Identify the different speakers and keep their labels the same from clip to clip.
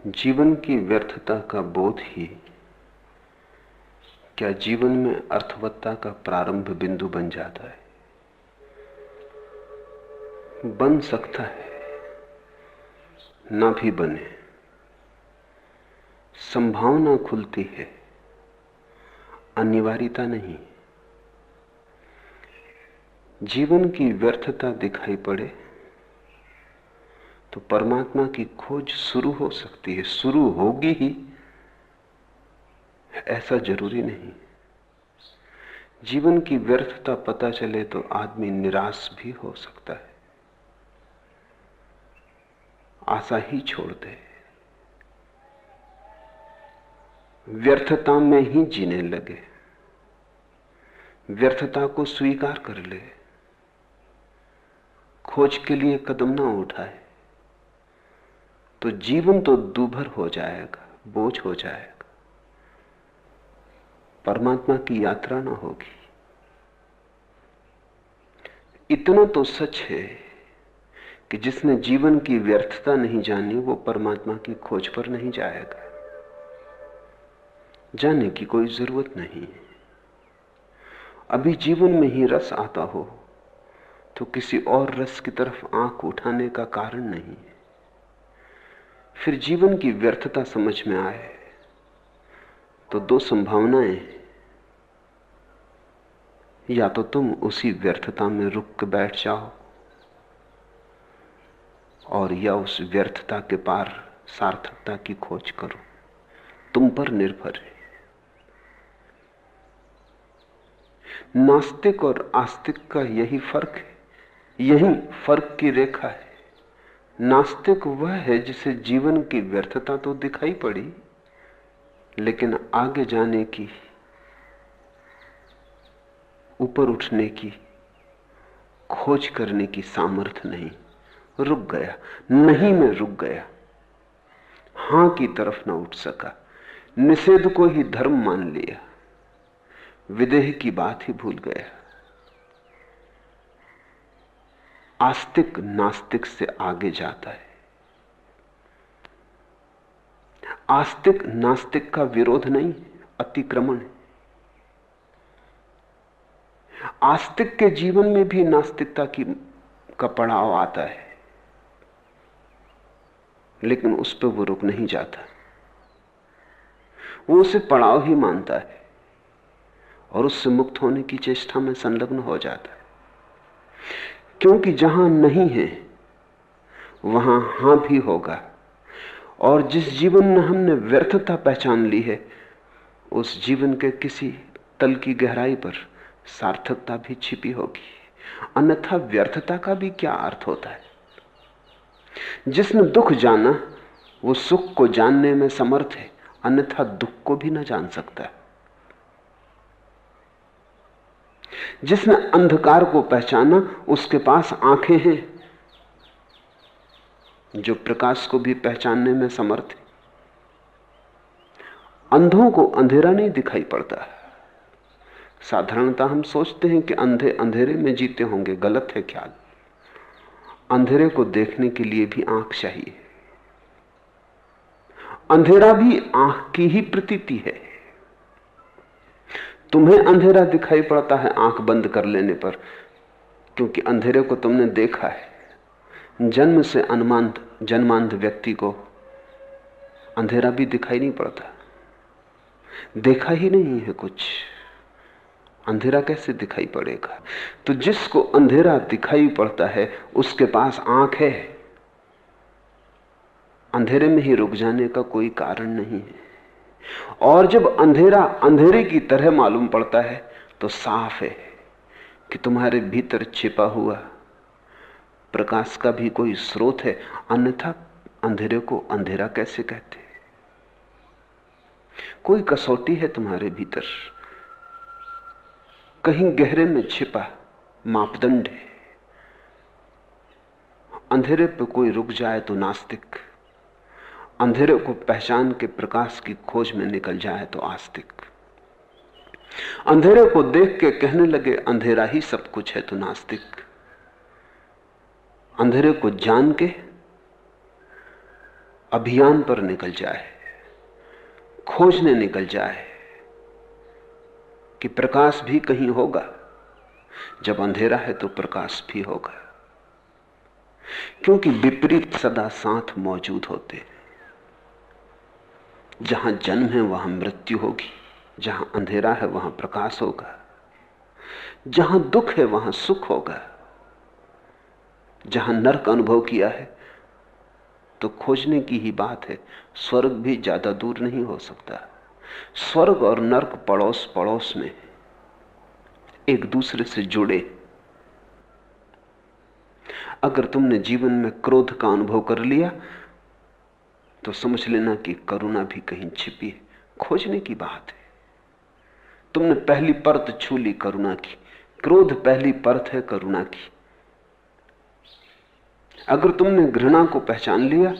Speaker 1: जीवन की व्यर्थता का बोध ही क्या जीवन में अर्थवत्ता का प्रारंभ बिंदु बन जाता है? बन सकता है, ना भी बने। संभावना खुलती है, अनिवार्यता नहीं। जीवन की व्यर्थता दिखाई पड़े तो परमात्मा की खोज शुरू हो सकती है। शुरू होगी ही ऐसा जरूरी नहीं। जीवन की व्यर्थता पता चले तो आदमी निराश भी हो सकता है, आशा ही छोड़ दे, व्यर्थता में ही जीने लगे, व्यर्थता को स्वीकार कर ले, खोज के लिए कदम ना उठाए तो जीवन तो दूभर हो जाएगा, बोझ हो जाएगा, परमात्मा की यात्रा ना होगी। इतना तो सच है कि जिसने जीवन की व्यर्थता नहीं जानी वो परमात्मा की खोज पर नहीं जाएगा। जाने की कोई जरूरत नहीं है। अभी जीवन में ही रस आता हो तो किसी और रस की तरफ आंख उठाने का कारण नहीं है। फिर जीवन की व्यर्थता समझ में आए तो दो संभावनाएं हैं। या तो तुम उसी व्यर्थता में रुक के बैठ जाओ और या उस व्यर्थता के पार सार्थकता की खोज करो। तुम पर निर्भर है। नास्तिक और आस्तिक का यही फर्क है, यही फर्क की रेखा है। नास्तिक वह है जिसे जीवन की व्यर्थता तो दिखाई पड़ी लेकिन आगे जाने की, ऊपर उठने की, खोज करने की सामर्थ्य नहीं। रुक गया, नहीं में रुक गया, हां की तरफ न उठ सका, निषेध को ही धर्म मान लिया, विदेह की बात ही भूल गया। आस्तिक नास्तिक से आगे जाता है। आस्तिक नास्तिक का विरोध नहीं, अतिक्रमण है। आस्तिक के जीवन में भी नास्तिकता का पड़ाव आता है लेकिन उस पर वो रुक नहीं जाता। वो उसे पड़ाव ही मानता है और उससे मुक्त होने की चेष्टा में संलग्न हो जाता है, क्योंकि जहां नहीं है वहां हां भी होगा। और जिस जीवन में हमने व्यर्थता पहचान ली है उस जीवन के किसी तल की गहराई पर सार्थकता भी छिपी होगी। अन्यथा व्यर्थता का भी क्या अर्थ होता है? जिसने दुख जाना वो सुख को जानने में समर्थ है, अन्यथा दुख को भी न जान सकता। जिसने अंधकार को पहचाना उसके पास आंखें हैं जो प्रकाश को भी पहचानने में समर्थ है। अंधों को अंधेरा नहीं दिखाई पड़ता। साधारणतः हम सोचते हैं कि अंधे अंधेरे में जीते होंगे, गलत है ख्याल। अंधेरे को देखने के लिए भी आंख चाहिए। अंधेरा भी आंख की ही प्रतीति है। तुम्हें अंधेरा दिखाई पड़ता है आंख बंद कर लेने पर, क्योंकि अंधेरे को तुमने देखा है। जन्म से जन्मांध व्यक्ति को अंधेरा भी दिखाई नहीं पड़ता, देखा ही नहीं है कुछ, अंधेरा कैसे दिखाई पड़ेगा? तो जिसको अंधेरा दिखाई पड़ता है उसके पास आंख है। अंधेरे में ही रुक जाने का कोई कारण नहीं है। और जब अंधेरा अंधेरे की तरह मालूम पड़ता है तो साफ है कि तुम्हारे भीतर छिपा हुआ प्रकाश का भी कोई स्रोत है, अन्यथा अंधेरे को अंधेरा कैसे कहते? कोई कसौटी है तुम्हारे भीतर, कहीं गहरे में छिपा मापदंड है। अंधेरे पे कोई रुक जाए तो नास्तिक, अंधेरे को पहचान के प्रकाश की खोज में निकल जाए तो आस्तिक, अंधेरे को देख के कहने लगे अंधेरा ही सब कुछ है तो नास्तिक, अंधेरे को जान के अभियान पर निकल जाए, खोजने निकल जाए कि प्रकाश भी कहीं होगा। जब अंधेरा है तो प्रकाश भी होगा, क्योंकि विपरीत सदा साथ मौजूद होते। जहां जन्म है वहां मृत्यु होगी, जहां अंधेरा है वहां प्रकाश होगा, जहां दुख है वहां सुख होगा। जहां नरक अनुभव किया है तो खोजने की ही बात है। स्वर्ग भी ज्यादा दूर नहीं हो सकता। स्वर्ग और नरक पड़ोस पड़ोस में, एक दूसरे से जुड़े। अगर तुमने जीवन में क्रोध का अनुभव कर लिया तो समझ लेना कि करुणा भी कहीं छिपी है। खोजने की बात है। तुमने पहली परत छू ली करुणा की। क्रोध पहली परत है करुणा की। अगर तुमने घृणा को पहचान लिया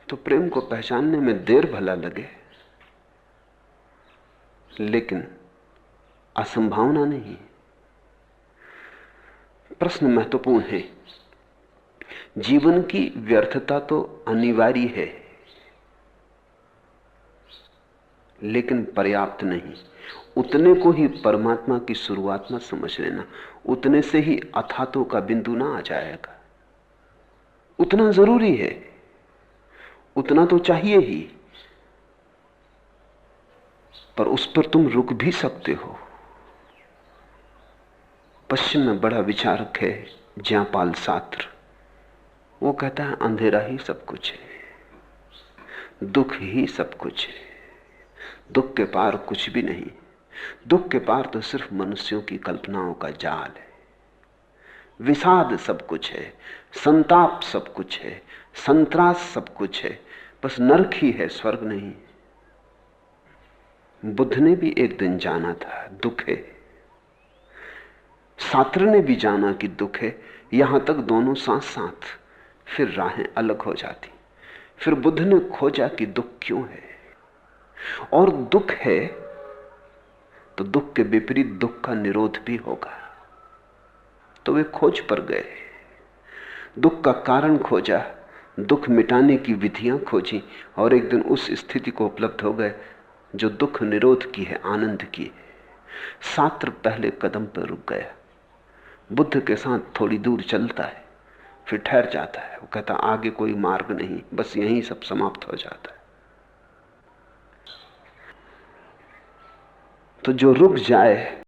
Speaker 1: तो प्रेम को पहचानने में देर भला लगे, लेकिन असंभावना नहीं। प्रश्न महत्वपूर्ण है। जीवन की व्यर्थता तो अनिवार्य है, लेकिन पर्याप्त नहीं। उतने को ही परमात्मा की शुरुआत मत समझ लेना। उतने से ही अथातों का बिंदु ना आ जाएगा। उतना जरूरी है, उतना तो चाहिए ही, पर उस पर तुम रुक भी सकते हो। पश्चिम में बड़ा विचारक है ज्यापाल सात्र। वो कहता है अंधेरा ही सब कुछ है, दुख ही सब कुछ है, दुख के पार कुछ भी नहीं। दुख के पार तो सिर्फ मनुष्यों की कल्पनाओं का जाल है। विषाद सब कुछ है, संताप सब कुछ है, संत्रास सब कुछ है, बस नरक ही है, स्वर्ग नहीं। बुद्ध ने भी एक दिन जाना था दुख है, सात्र ने भी जाना कि दुख है। यहां तक दोनों साथ साथ, फिर राहें अलग हो जाती। फिर बुद्ध ने खोजा कि दुख क्यों है, और दुख है तो दुख के विपरीत दुख का निरोध भी होगा। तो वे खोज पर गए, दुख का कारण खोजा, दुख मिटाने की विधियां खोजी, और एक दिन उस स्थिति को उपलब्ध हो गए जो दुख निरोध की है, आनंद की है। सात्र पहले कदम पर रुक गया, बुद्ध के साथ थोड़ी दूर चलता है, फिर ठहर जाता है। वो कहता आगे कोई मार्ग नहीं, बस यहीं सब समाप्त हो जाता है। तो जो रुक जाए